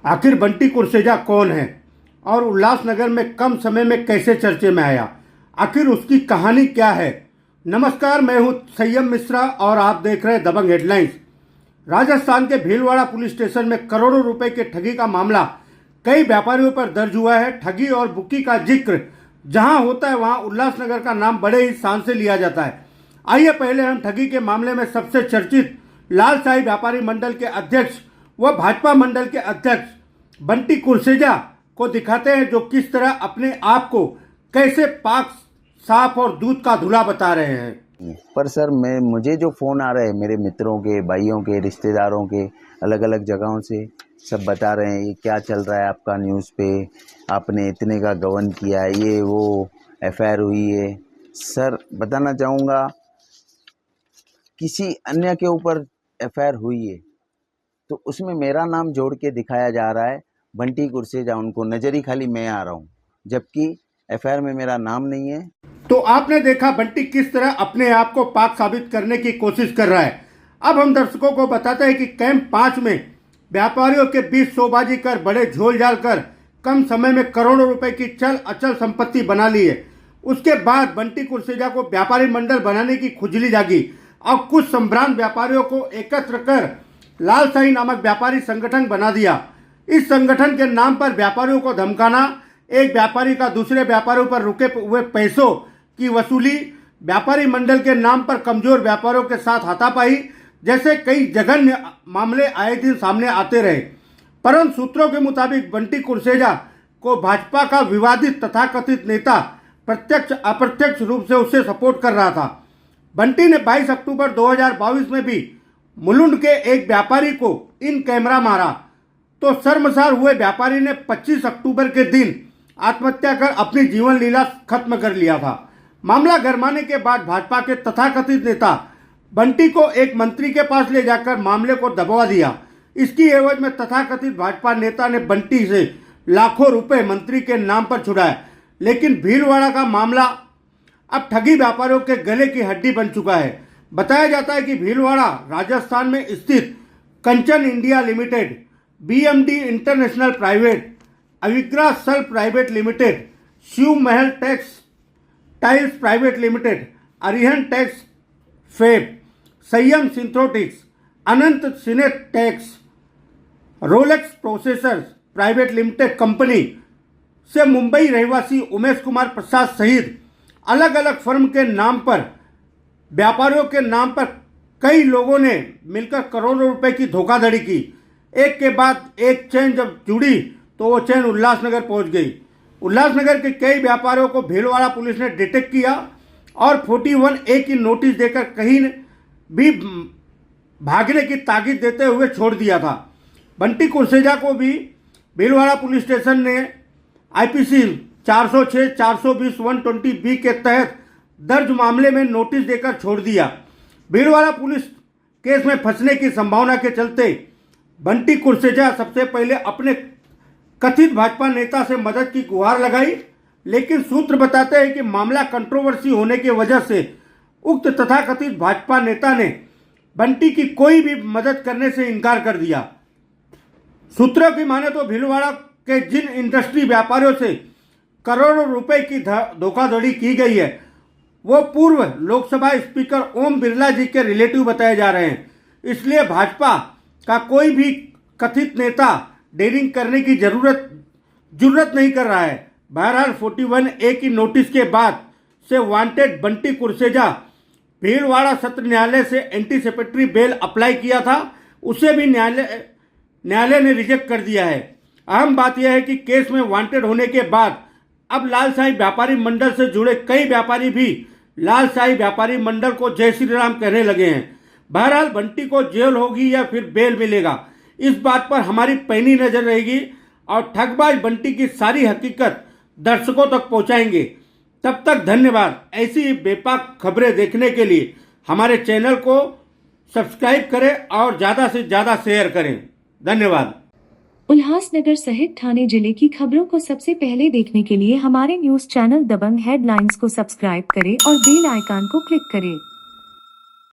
आखिर बंटी कुर्सेजा कौन है और उल्लासनगर में कम समय में कैसे चर्चे में आया, आखिर उसकी कहानी क्या है। नमस्कार, मैं हूं संयम मिश्रा और आप देख रहे हैं दबंग हेडलाइंस। राजस्थान के भीलवाड़ा पुलिस स्टेशन में करोड़ों रुपए के ठगी का मामला कई व्यापारियों पर दर्ज हुआ है। ठगी और बुकी का जिक्र जहां होता है वहां उल्लासनगर का नाम बड़े ही शान से लिया जाता है। आइए पहले हम ठगी के मामले में सबसे चर्चित लालशाही व्यापारी मंडल के अध्यक्ष व भाजपा मंडल के अध्यक्ष बंटी कुर्सेजा को दिखाते हैं, जो किस तरह अपने आप को कैसे पाक साफ और दूध का धुला बता रहे हैं। पर सर मुझे जो फ़ोन आ रहे हैं मेरे मित्रों के, भाइयों के, रिश्तेदारों के, अलग अलग जगहों से सब बता रहे हैं ये क्या चल रहा है आपका न्यूज़ पे, आपने इतने का गबन किया है, ये वो एफआईआर हुई है। सर बताना चाहूँगा किसी अन्य के ऊपर एफआईआर हुई है तो उसमें मेरा नाम जोड़ के दिखाया जा रहा है बंटी कुर्सेजा, उनको नज़र ही खाली मैं आ रहा हूँ, जबकि एफआईआर में मेरा नाम नहीं है। तो आपने देखा बंटी किस तरह अपने आप को पाक साबित करने की कोशिश कर रहा है। अब हम दर्शकों को बताते हैं कि कैंप 5 में व्यापारियों के बीच शोबाजी कर बड़े झोल झाल कर कम समय में करोड़ों रुपए की चल अचल संपत्ति बना ली है। उसके बाद बंटी कुर्सेजा को व्यापारी मंडल बनाने की खुजली जागी और कुछ संभ्रांत व्यापारियों को एकत्र कर लालशाही नामक व्यापारी संगठन बना दिया। इस संगठन के नाम पर व्यापारियों को धमकाना, एक व्यापारी का दूसरे व्यापारियों पर रुके हुए पैसों की वसूली, व्यापारी मंडल के नाम पर कमजोर व्यापारियों के साथ हाथापाई जैसे कई जघन्य मामले आए दिन सामने आते रहे। परंतु सूत्रों के मुताबिक बंटी कुर्सेजा को भाजपा का विवादित तथाकथित नेता प्रत्यक्ष अप्रत्यक्ष रूप से उसे सपोर्ट कर रहा था। बंटी ने 22 अक्टूबर 2022 में भी मुलुंड के एक व्यापारी को इन कैमरा मारा तो शर्मसार हुए व्यापारी ने 25 अक्टूबर के दिन आत्महत्या कर अपनी जीवन लीला खत्म कर लिया था। मामला गरमाने के बाद भाजपा के तथाकथित नेता बंटी को एक मंत्री के पास ले जाकर मामले को दबवा दिया। इसकी एवज में तथाकथित भाजपा नेता ने बंटी से लाखों रुपए मंत्री के नाम पर छुड़ाए। लेकिन भीलवाड़ा का मामला अब ठगी व्यापारियों के गले की हड्डी बन चुका है। बताया जाता है कि भीलवाड़ा राजस्थान में स्थित Kanchan India limited, BMD international private, अविग्रा सल private limited, Shiv Mahal textiles private limited, Arihant tex fab, Sanyam synthetics, Anant Sinetex, Rolex processors private limited company से मुंबई रहवासी उमेश कुमार प्रसाद सहित अलग अलग फर्म के नाम पर व्यापारियों के नाम पर कई लोगों ने मिलकर करोड़ों रुपए की धोखाधड़ी की। एक के बाद एक चेन जब जुड़ी तो वो चेन उल्लासनगर पहुंच गई। उल्लासनगर के कई व्यापारियों को भीलवाड़ा पुलिस ने डिटेक्ट किया और 41A की नोटिस देकर कहीं भी भागने की ताकीद देते हुए छोड़ दिया था। बंटी कुर्सेजा को भी भीलवाड़ा पुलिस स्टेशन ने आईपीसी 406, 420, 120B के तहत दर्ज मामले में नोटिस देकर छोड़ दिया। भीलवाड़ा पुलिस केस में फंसने की संभावना के चलते बंटी कुर्सेजा सबसे पहले अपने कथित भाजपा नेता से मदद की गुहार लगाई, लेकिन सूत्र बताते हैं कि मामला कंट्रोवर्सी होने की वजह से उक्त तथाकथित भाजपा नेता ने बंटी की कोई भी मदद करने से इनकार कर दिया। सूत्रों की माने तो भीलवाड़ा के जिन इंडस्ट्री व्यापारियों से करोड़ों रुपए की धोखाधड़ी की गई है वो पूर्व लोकसभा स्पीकर ओम बिरला जी के रिलेटिव बताए जा रहे हैं। इसलिए भाजपा का कोई भी कथित नेता डेयरिंग करने की जरूरत नहीं कर रहा है। बहरहाल 41A की नोटिस के बाद से वांटेड बंटी कुर्सेजा भीलवाड़ा सत्र न्यायालय से एंटीसिपेटरी बेल अप्लाई किया था, उसे भी न्यायालय ने रिजेक्ट कर दिया है। अहम बात यह है कि केस में वांटेड होने के बाद अब लालशाही व्यापारी मंडल से जुड़े कई व्यापारी भी लालशाही व्यापारी मंडल को जय श्री राम कहने लगे हैं। बहरहाल बंटी को जेल होगी या फिर बेल मिलेगा, इस बात पर हमारी पैनी नजर रहेगी और ठगबाज बंटी की सारी हकीकत दर्शकों तक पहुंचाएंगे। तब तक धन्यवाद। ऐसी बेपाक खबरें देखने के लिए हमारे चैनल को सब्सक्राइब करें और ज़्यादा से ज़्यादा शेयर करें। धन्यवाद। उल्लासनगर सहित ठाणे जिले की खबरों को सबसे पहले देखने के लिए हमारे न्यूज चैनल दबंग हेडलाइंस को सब्सक्राइब करें और बेल आइकन को क्लिक करें।